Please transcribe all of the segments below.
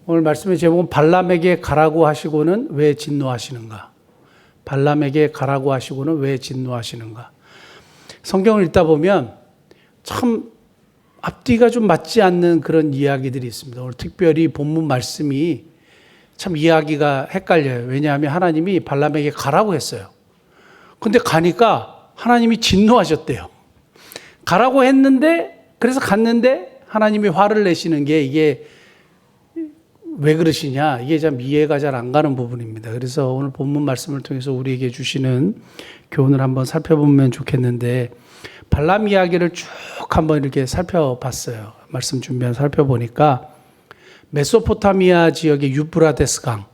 오늘 말씀의 제목은 발람에게 가라고 하시고는 왜 진노하시는가? 발람에게 가라고 하시고는 왜 진노하시는가? 성경을 읽다 보면 참 앞뒤가 좀 맞지 않는 그런 이야기들이 있습니다. 오늘 특별히 본문 말씀이 참 이야기가 헷갈려요. 왜냐하면 하나님이 발람에게 가라고 했어요. 근데 가니까 하나님이 진노하셨대요. 가라고 했는데, 그래서 갔는데 하나님이 화를 내시는 게 이게 왜 그러시냐, 이게 참 이해가 잘 안 가는 부분입니다. 그래서 오늘 본문 말씀을 통해서 우리에게 주시는 교훈을 한번 살펴보면 좋겠는데, 발람 이야기를 쭉 한번 이렇게 살펴봤어요. 말씀 준비해서 살펴보니까 메소포타미아 지역의 유브라데스 강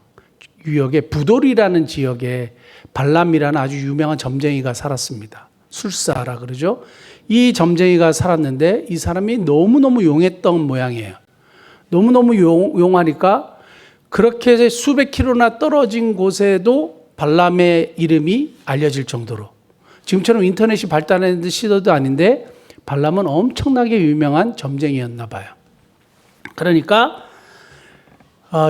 유역의 부돌이라는 지역에 발람이라는 아주 유명한 점쟁이가 살았습니다. 술사라 그러죠. 이 점쟁이가 살았는데 이 사람이 너무너무 용했던 모양이에요. 너무너무 용하니까 그렇게 수백 킬로나 떨어진 곳에도 발람의 이름이 알려질 정도로, 지금처럼 인터넷이 발달했는 시대도 아닌데 발람은 엄청나게 유명한 점쟁이였나 봐요. 그러니까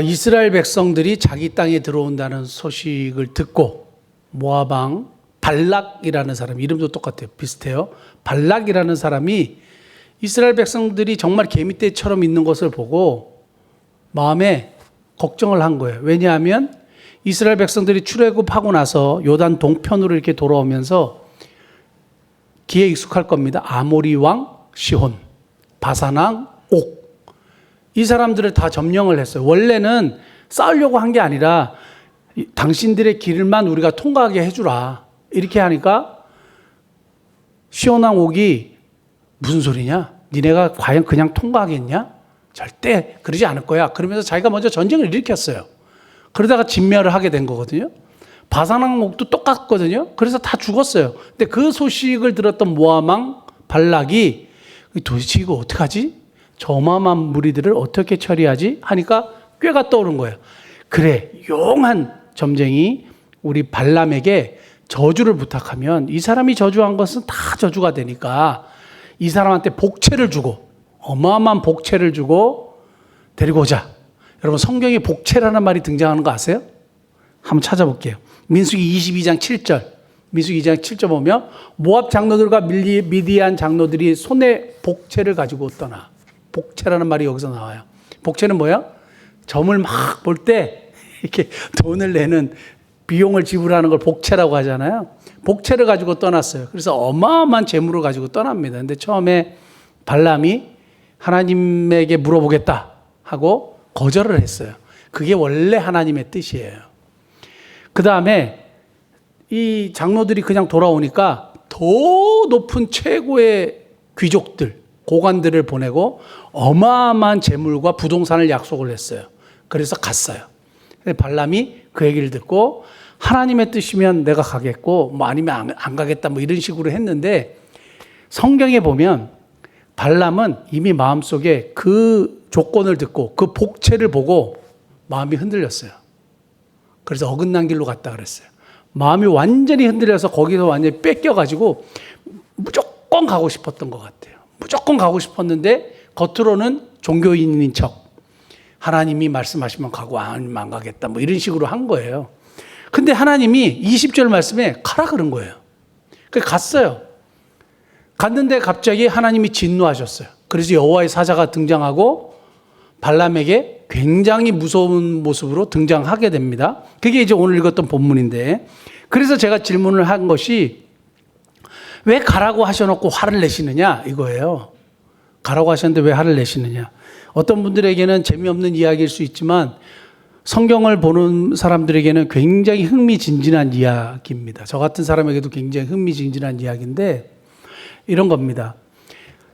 이스라엘 백성들이 자기 땅에 들어온다는 소식을 듣고 모압 왕 발락이라는 사람, 이름도 똑같아요. 비슷해요. 발락이라는 사람이 이스라엘 백성들이 정말 개미떼처럼 있는 것을 보고 마음에 걱정을 한 거예요. 왜냐하면 이스라엘 백성들이 출애굽하고 나서 요단 동편으로 이렇게 돌아오면서 기에 익숙할 겁니다. 아모리 왕 시혼, 바산 왕 옥, 이 사람들을 다 점령을 했어요. 원래는 싸우려고 한 게 아니라 당신들의 길만 우리가 통과하게 해주라, 이렇게 하니까 시혼 왕 옥이 무슨 소리냐? 니네가 과연 그냥 통과하겠냐? 절대 그러지 않을 거야. 그러면서 자기가 먼저 전쟁을 일으켰어요. 그러다가 진멸을 하게 된 거거든요. 바산왕옥도 똑같거든요. 그래서 다 죽었어요. 근데 그 소식을 들었던 모압 왕 발락이 도대체 이거 어떡하지? 저 어마어마한 무리들을 어떻게 처리하지? 하니까 꾀가 떠오른 거예요. 그래, 용한 점쟁이 우리 발람에게 저주를 부탁하면 이 사람이 저주한 것은 다 저주가 되니까 이 사람한테 복채를 주고, 어마어마한 복채를 주고 데리고 오자. 여러분, 성경에 복채라는 말이 등장하는 거 아세요? 한번 찾아볼게요. 민수기 22장 7절. 민수기 22장 7절 보면 모압 장로들과 미디안 장로들이 손에 복채를 가지고 떠나. 복채라는 말이 여기서 나와요. 복채는 뭐야? 점을 막 볼 때 이렇게 돈을 내는, 비용을 지불하는 걸 복채라고 하잖아요. 복채를 가지고 떠났어요. 그래서 어마어마한 재물을 가지고 떠납니다. 근데 처음에 발람이 하나님에게 물어보겠다 하고 거절을 했어요. 그게 원래 하나님의 뜻이에요. 그 다음에 이 장로들이 그냥 돌아오니까 더 높은 최고의 귀족들, 고관들을 보내고 어마어마한 재물과 부동산을 약속을 했어요. 그래서 갔어요. 발람이 그 얘기를 듣고 하나님의 뜻이면 내가 가겠고 뭐 아니면 안 가겠다 뭐 이런 식으로 했는데, 성경에 보면 발람은 이미 마음속에 그 조건을 듣고 그 복채를 보고 마음이 흔들렸어요. 그래서 어긋난 길로 갔다 그랬어요. 마음이 완전히 흔들려서 거기서 완전히 뺏겨가지고 무조건 가고 싶었던 것 같아요. 무조건 가고 싶었는데 겉으로는 종교인인 척, 하나님이 말씀하시면 가고 아니면 안 가겠다 뭐 이런 식으로 한 거예요. 근데 하나님이 20절 말씀에 가라 그런 거예요. 그래서 갔어요. 갔는데 갑자기 하나님이 진노하셨어요. 그래서 여호와의 사자가 등장하고 발람에게 굉장히 무서운 모습으로 등장하게 됩니다. 그게 이제 오늘 읽었던 본문인데, 그래서 제가 질문을 한 것이 왜 가라고 하셔놓고 화를 내시느냐 이거예요. 가라고 하셨는데 왜 화를 내시느냐. 어떤 분들에게는 재미없는 이야기일 수 있지만 성경을 보는 사람들에게는 굉장히 흥미진진한 이야기입니다. 저 같은 사람에게도 굉장히 흥미진진한 이야기인데 이런 겁니다.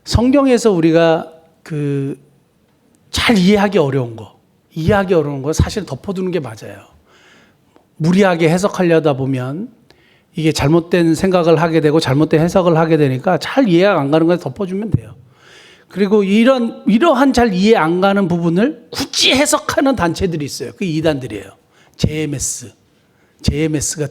성경에서 우리가 잘 이해하기 어려운 거 사실 덮어두는 게 맞아요. 무리하게 해석하려다 보면 이게 잘못된 생각을 하게 되고 잘못된 해석을 하게 되니까 잘 이해가 안 가는 걸 덮어주면 돼요. 그리고 이러한 잘 이해 안 가는 부분을 굳이 해석하는 단체들이 있어요. 그 이단들이에요. JMS가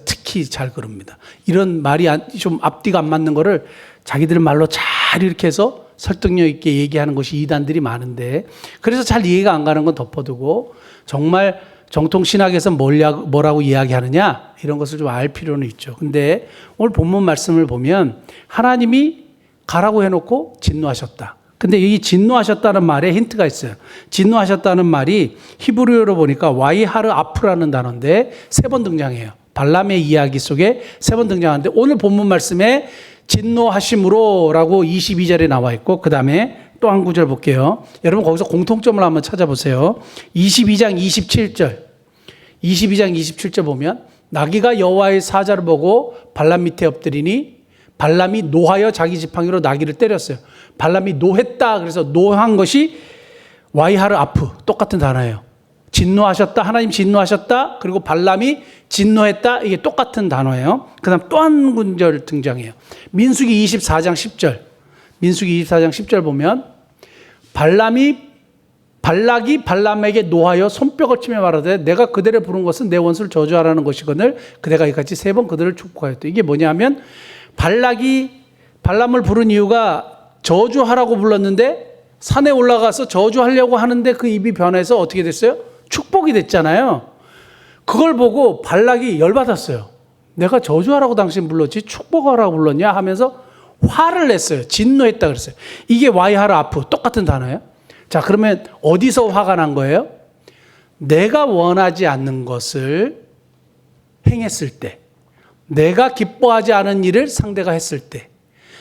특히 잘 그럽니다. 이런 말이 좀 앞뒤가 안 맞는 거를 자기들 말로 잘 이렇게 해서 설득력 있게 얘기하는 것이 이단들이 많은데, 그래서 잘 이해가 안 가는 건 덮어두고 정말 정통 신학에서 뭐라고 이야기하느냐 이런 것을 좀 알 필요는 있죠. 근데 오늘 본문 말씀을 보면 하나님이 가라고 해놓고 진노하셨다. 근데 이 진노하셨다는 말에 힌트가 있어요. 진노하셨다는 말이 히브리어로 보니까 와이하르 아프라는 단어인데 3번 등장해요. 발람의 이야기 속에 3번 등장하는데 오늘 본문 말씀에 진노하심으로라고 22절에 나와 있고, 그 다음에 또 한 구절 볼게요. 여러분 거기서 공통점을 한번 찾아보세요. 22장 27절 보면 나귀가 여호와의 사자를 보고 발람 밑에 엎드리니 발람이 노하여 자기 지팡이로 나귀를 때렸어요. 발람이 노했다. 그래서 노한 것이 와이하르 아프, 똑같은 단어예요. 진노하셨다, 하나님 진노하셨다, 그리고 발람이 진노했다, 이게 똑같은 단어예요. 그 다음 또 한 구절 등장해요. 민수기 24장 10절 보면 발락이 발람에게 노하여 손뼉을 치며 말하되 내가 그대를 부른 것은 내 원수를 저주하라는 것이거늘 그대가 이같이 3번 그들을 축복하였다. 이게 뭐냐면 발락이 발람을 부른 이유가 저주하라고 불렀는데 산에 올라가서 저주하려고 하는데 그 입이 변해서 어떻게 됐어요? 축복이 됐잖아요. 그걸 보고 발락이 열받았어요. 내가 저주하라고 당신 불렀지 축복하라고 불렀냐 하면서 화를 냈어요. 진노했다 그랬어요. 이게 와이하르 아프, 똑같은 단어예요. 자, 그러면 어디서 화가 난 거예요? 내가 원하지 않는 것을 행했을 때, 내가 기뻐하지 않은 일을 상대가 했을 때,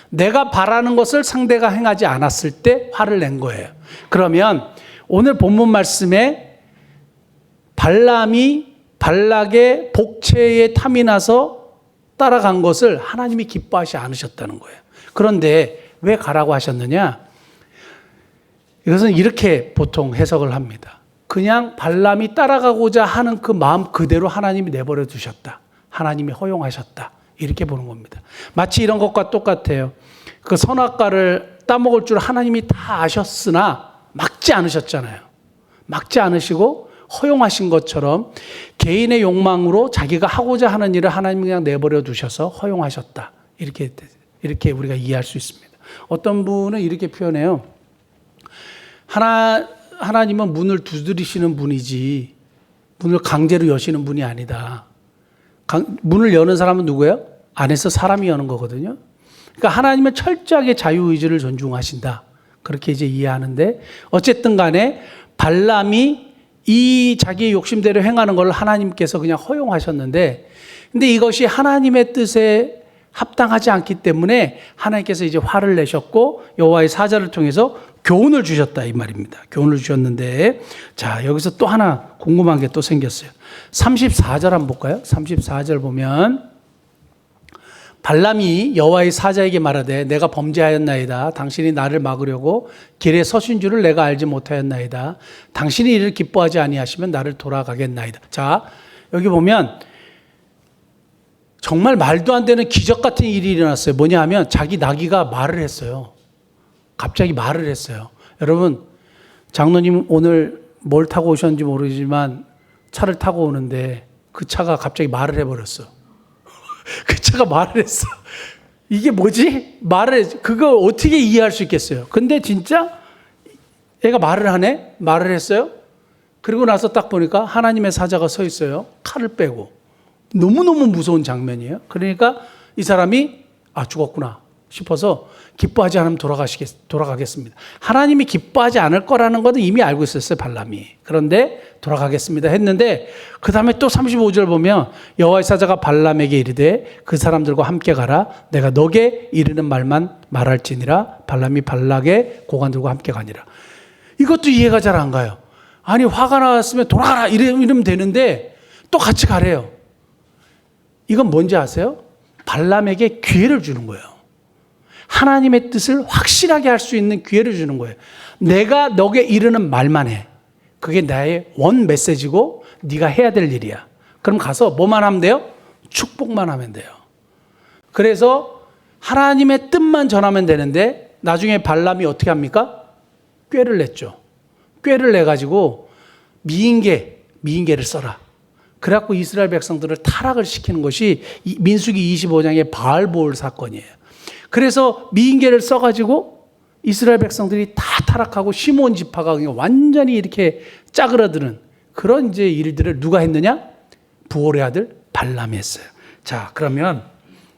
내가 바라는 것을 상대가 행하지 않았을 때 화를 낸 거예요. 그러면 오늘 본문 말씀에 발람이 발락의 복체에 탐이 나서 따라간 것을 하나님이 기뻐하지 않으셨다는 거예요. 그런데 왜 가라고 하셨느냐? 이것은 이렇게 보통 해석을 합니다. 그냥 발람이 따라가고자 하는 그 마음 그대로 하나님이 내버려 두셨다. 하나님이 허용하셨다. 이렇게 보는 겁니다. 마치 이런 것과 똑같아요. 그 선악과를 따먹을 줄 하나님이 다 아셨으나 막지 않으셨잖아요. 막지 않으시고 허용하신 것처럼 개인의 욕망으로 자기가 하고자 하는 일을 하나님이 그냥 내버려 두셔서 허용하셨다. 이렇게 우리가 이해할 수 있습니다. 어떤 분은 이렇게 표현해요. 하나님은 문을 두드리시는 분이지 문을 강제로 여시는 분이 아니다. 문을 여는 사람은 누구예요? 안에서 사람이 여는 거거든요. 그러니까 하나님은 철저하게 자유의지를 존중하신다. 그렇게 이제 이해하는데, 어쨌든 간에 발람이 이 자기의 욕심대로 행하는 걸 하나님께서 그냥 허용하셨는데, 근데 이것이 하나님의 뜻에 합당하지 않기 때문에 하나님께서 이제 화를 내셨고 여호와의 사자를 통해서 교훈을 주셨다 이 말입니다. 교훈을 주셨는데, 자, 여기서 또 하나 궁금한 게 또 생겼어요. 34절 한번 볼까요? 34절 보면 발람이 여호와의 사자에게 말하되 내가 범죄하였나이다. 당신이 나를 막으려고 길에 서신 줄을 내가 알지 못하였나이다. 당신이 이를 기뻐하지 아니하시면 나를 돌아가겠나이다. 자, 여기 보면 정말 말도 안 되는 기적 같은 일이 일어났어요. 뭐냐 하면 자기 나귀가 말을 했어요. 갑자기 말을 했어요. 여러분, 장로님 오늘 뭘 타고 오셨는지 모르지만 차를 타고 오는데 그 차가 갑자기 말을 해버렸어. 그 차가 말을 했어. 이게 뭐지? 그걸 어떻게 이해할 수 있겠어요? 근데 진짜 얘가 말을 하네? 말을 했어요? 그리고 나서 딱 보니까 하나님의 사자가 서 있어요. 칼을 빼고. 너무너무 무서운 장면이에요. 그러니까 이 사람이 죽었구나 싶어서 기뻐하지 않으면 돌아가겠습니다. 하나님이 기뻐하지 않을 거라는 것은 이미 알고 있었어요, 발람이. 그런데 돌아가겠습니다 했는데, 그 다음에 또 35절 보면 여호와의 사자가 발람에게 이르되 그 사람들과 함께 가라. 내가 너게 이르는 말만 말할지니라. 발람이 발락의 고관들과 함께 가니라. 이것도 이해가 잘 안 가요. 아니, 화가 나왔으면 돌아가라 이러면 되는데 또 같이 가래요. 이건 뭔지 아세요? 발람에게 기회를 주는 거예요. 하나님의 뜻을 확실하게 할 수 있는 기회를 주는 거예요. 내가 너게 이르는 말만 해. 그게 나의 원 메시지고 네가 해야 될 일이야. 그럼 가서 뭐만 하면 돼요? 축복만 하면 돼요. 그래서 하나님의 뜻만 전하면 되는데 나중에 발람이 어떻게 합니까? 꾀를 냈죠. 꾀를 내가지고 미인계를 써라. 그래갖고 이스라엘 백성들을 타락을 시키는 것이 민수기 25장의 바알보올 사건이에요. 그래서 미인계를 써가지고 이스라엘 백성들이 다 타락하고 시몬 지파가 그냥 완전히 이렇게 짜그라드는 그런 이제 일들을 누가 했느냐? 부올의 아들 발람이 했어요. 자, 그러면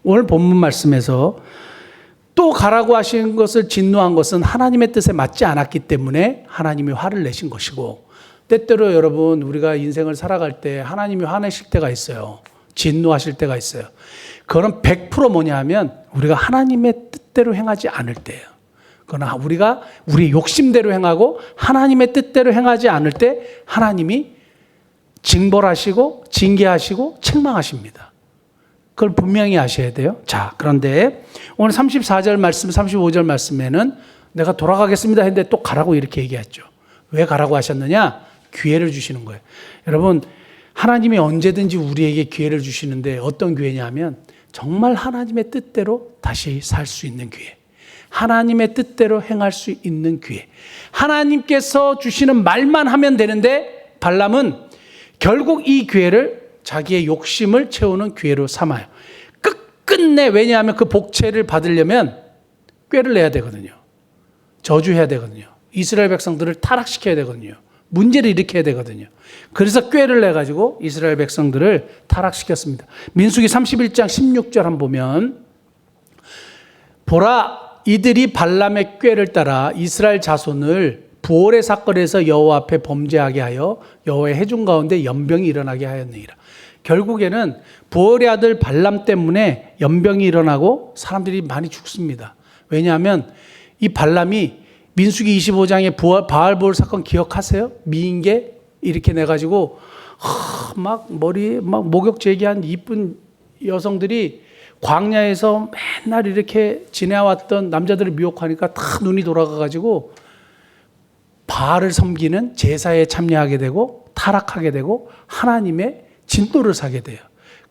오늘 본문 말씀에서 또 가라고 하신 것을 진노한 것은 하나님의 뜻에 맞지 않았기 때문에 하나님이 화를 내신 것이고, 때때로 여러분 우리가 인생을 살아갈 때 하나님이 화내실 때가 있어요. 진노하실 때가 있어요. 그건 100% 뭐냐 하면 우리가 하나님의 뜻대로 행하지 않을 때예요. 그러나 우리가 우리 욕심대로 행하고 하나님의 뜻대로 행하지 않을 때 하나님이 징벌하시고 징계하시고 책망하십니다. 그걸 분명히 아셔야 돼요. 자, 그런데 오늘 34절 말씀, 35절 말씀에는 내가 돌아가겠습니다 했는데 또 가라고 이렇게 얘기했죠. 왜 가라고 하셨느냐? 기회를 주시는 거예요. 여러분, 하나님이 언제든지 우리에게 기회를 주시는데 어떤 기회냐면 정말 하나님의 뜻대로 다시 살 수 있는 기회. 하나님의 뜻대로 행할 수 있는 기회. 하나님께서 주시는 말만 하면 되는데 발람은 결국 이 기회를 자기의 욕심을 채우는 기회로 삼아요. 끝끝내, 왜냐하면 그 복채를 받으려면 꾀를 내야 되거든요. 저주해야 되거든요. 이스라엘 백성들을 타락시켜야 되거든요. 문제를 일으켜야 되거든요. 그래서 꾀를 내가지고 이스라엘 백성들을 타락시켰습니다. 민수기 31장 16절 한번 보면, 보라, 이들이 발람의 꾀를 따라 이스라엘 자손을 부올의 사건에서 여호와 앞에 범죄하게 하여 여호와의 회중 가운데 연병이 일어나게 하였느니라. 결국에는 부올의 아들 발람 때문에 연병이 일어나고 사람들이 많이 죽습니다. 왜냐하면 이 발람이 민수기 25장의 바알보올 사건 기억하세요? 미인계 이렇게 내가지고 막 머리 막 목욕 제기한 이쁜 여성들이 광야에서 맨날 이렇게 지내왔던 남자들을 미혹하니까 다 눈이 돌아가가지고 바알을 섬기는 제사에 참여하게 되고 타락하게 되고 하나님의 진노를 사게 돼요.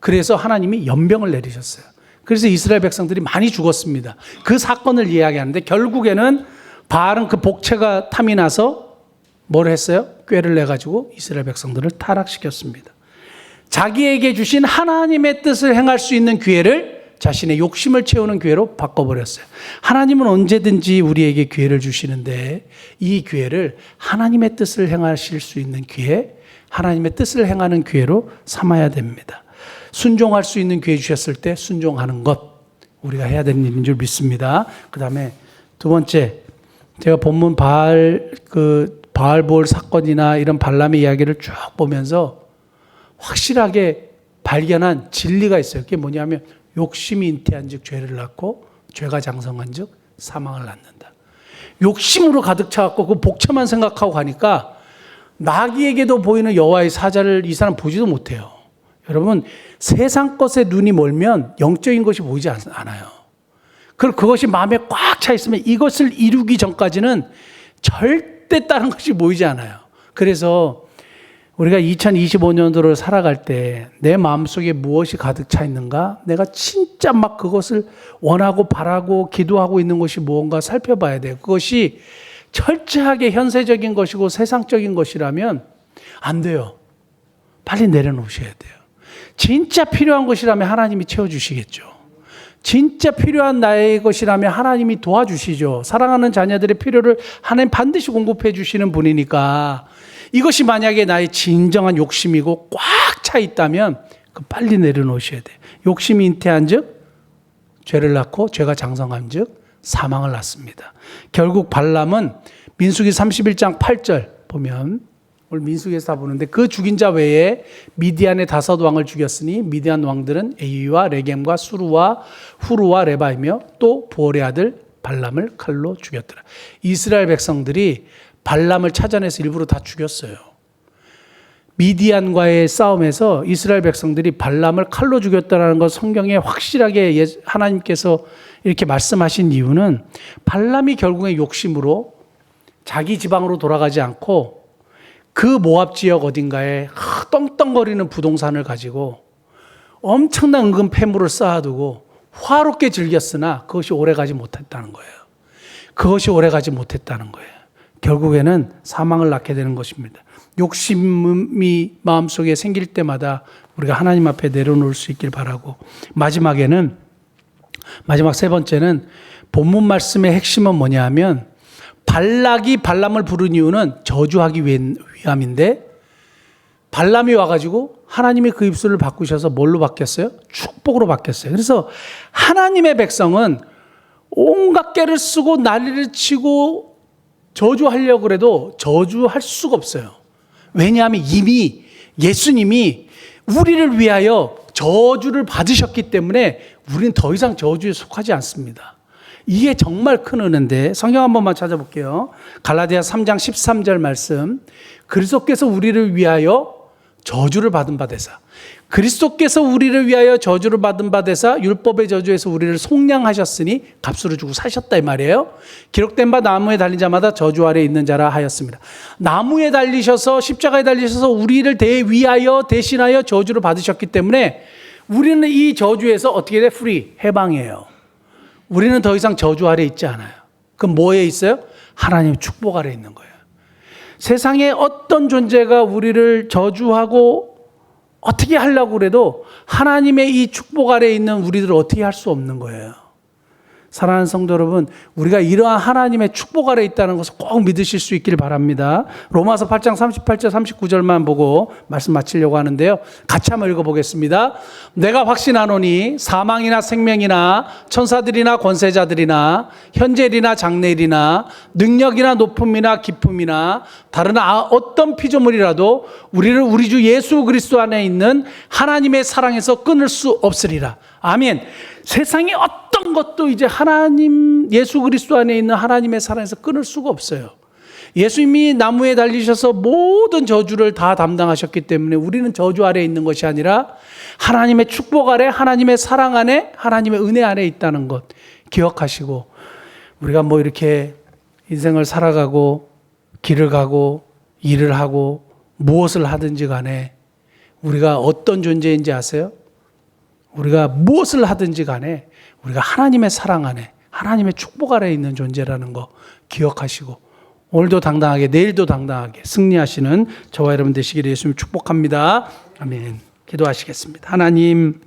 그래서 하나님이 연병을 내리셨어요. 그래서 이스라엘 백성들이 많이 죽었습니다. 그 사건을 이야기하는데 결국에는 바알은 그 복채가 탐이 나서 뭘 했어요? 꾀를 내가지고 이스라엘 백성들을 타락시켰습니다. 자기에게 주신 하나님의 뜻을 행할 수 있는 기회를 자신의 욕심을 채우는 기회로 바꿔버렸어요. 하나님은 언제든지 우리에게 기회를 주시는데 이 기회를 하나님의 뜻을 행하실 수 있는 기회, 하나님의 뜻을 행하는 기회로 삼아야 됩니다. 순종할 수 있는 기회 주셨을 때 순종하는 것, 우리가 해야 되는 일인 줄 믿습니다. 그 다음에 두 번째, 제가 본문 바알보올 사건이나 이런 발람의 이야기를 쭉 보면서 확실하게 발견한 진리가 있어요. 그게 뭐냐면 욕심이 잉태한 즉 죄를 낳고 죄가 장성한 즉 사망을 낳는다. 욕심으로 가득 차갖고 그 복채만 생각하고 가니까 나귀에게도 보이는 여호와의 사자를 이 사람 보지도 못해요. 여러분, 세상 것에 눈이 멀면 영적인 것이 보이지 않아요. 그리고 그것이 마음에 꽉 차 있으면 이것을 이루기 전까지는 절대 다른 것이 보이지 않아요. 그래서 우리가 2025년도를 살아갈 때 내 마음속에 무엇이 가득 차 있는가? 내가 진짜 막 그것을 원하고 바라고 기도하고 있는 것이 무언가 살펴봐야 돼요. 그것이 철저하게 현세적인 것이고 세상적인 것이라면 안 돼요. 빨리 내려놓으셔야 돼요. 진짜 필요한 것이라면 하나님이 채워주시겠죠. 진짜 필요한 나의 것이라면 하나님이 도와주시죠. 사랑하는 자녀들의 필요를 하나님 반드시 공급해 주시는 분이니까 이것이 만약에 나의 진정한 욕심이고 꽉 차 있다면 그 빨리 내려놓으셔야 돼요. 욕심이 잉태한 즉 죄를 낳고 죄가 장성한 즉 사망을 낳습니다. 결국 발람은 민수기 31장 8절 보면, 오늘 민수기에서 다 보는데, 그 죽인 자 외에 미디안의 5 왕을 죽였으니 미디안 왕들은 에이와 레겜과 수루와 후루와 레바이며 또 부올의 아들 발람을 칼로 죽였더라. 이스라엘 백성들이 발람을 찾아내서 일부러 다 죽였어요. 미디안과의 싸움에서 이스라엘 백성들이 발람을 칼로 죽였다는 것 성경에 확실하게 하나님께서 이렇게 말씀하신 이유는 발람이 결국에 욕심으로 자기 지방으로 돌아가지 않고 그 모압 지역 어딘가에 떵떵거리는 부동산을 가지고 엄청난 은근 폐물을 쌓아두고 화롭게 즐겼으나 그것이 오래가지 못했다는 거예요. 그것이 오래가지 못했다는 거예요. 결국에는 사망을 낳게 되는 것입니다. 욕심이 마음속에 생길 때마다 우리가 하나님 앞에 내려놓을 수 있길 바라고, 마지막 세 번째는 본문 말씀의 핵심은 뭐냐 하면 발락이 발람을 부른 이유는 저주하기 위함인데 발람이 와가지고 하나님이 그 입술을 바꾸셔서 뭘로 바뀌었어요? 축복으로 바뀌었어요. 그래서 하나님의 백성은 온갖 깨를 쓰고 난리를 치고 저주하려고 그래도 저주할 수가 없어요. 왜냐하면 이미 예수님이 우리를 위하여 저주를 받으셨기 때문에 우리는 더 이상 저주에 속하지 않습니다. 이게 정말 큰 은혜인데 성경 한 번만 찾아볼게요. 갈라디아 3장 13절 말씀. 그리스도께서 우리를 위하여 저주를 받은 바 되사. 그리스도께서 우리를 위하여 저주를 받은 바 되사 율법의 저주에서 우리를 속량하셨으니 값으로 주고 사셨다 이 말이에요. 기록된 바 나무에 달린 자마다 저주 아래 있는 자라 하였습니다. 나무에 달리셔서 십자가에 달리셔서 우리를 위하여 대신하여 저주를 받으셨기 때문에 우리는 이 저주에서 어떻게 돼? 프리, 해방이에요. 우리는 더 이상 저주 아래 있지 않아요. 그럼 뭐에 있어요? 하나님의 축복 아래 있는 거예요. 세상에 어떤 존재가 우리를 저주하고 어떻게 하려고 그래도 하나님의 이 축복 아래에 있는 우리들을 어떻게 할 수 없는 거예요. 사랑하는 성도 여러분, 우리가 이러한 하나님의 축복 아래에 있다는 것을 꼭 믿으실 수 있길 바랍니다. 로마서 8장 38절 39절만 보고 말씀 마치려고 하는데요. 같이 한번 읽어보겠습니다. 내가 확신하노니 사망이나 생명이나 천사들이나 권세자들이나 현재일이나 장래일이나 능력이나 높음이나 깊음이나 다른 어떤 피조물이라도 우리를 우리 주 예수 그리스도 안에 있는 하나님의 사랑에서 끊을 수 없으리라. 아멘. 세상에 어떤 것도 이제 하나님 예수 그리스도 안에 있는 하나님의 사랑에서 끊을 수가 없어요. 예수님이 나무에 달리셔서 모든 저주를 다 담당하셨기 때문에 우리는 저주 아래에 있는 것이 아니라 하나님의 축복 아래, 하나님의 사랑 안에, 하나님의 은혜 안에 있다는 것 기억하시고, 우리가 뭐 이렇게 인생을 살아가고 길을 가고 일을 하고 무엇을 하든지 간에 우리가 어떤 존재인지 아세요? 우리가 무엇을 하든지 간에 우리가 하나님의 사랑 안에, 하나님의 축복 아래에 있는 존재라는 거 기억하시고 오늘도 당당하게, 내일도 당당하게 승리하시는 저와 여러분 되시기를 예수님 축복합니다. 아멘. 기도하시겠습니다. 하나님,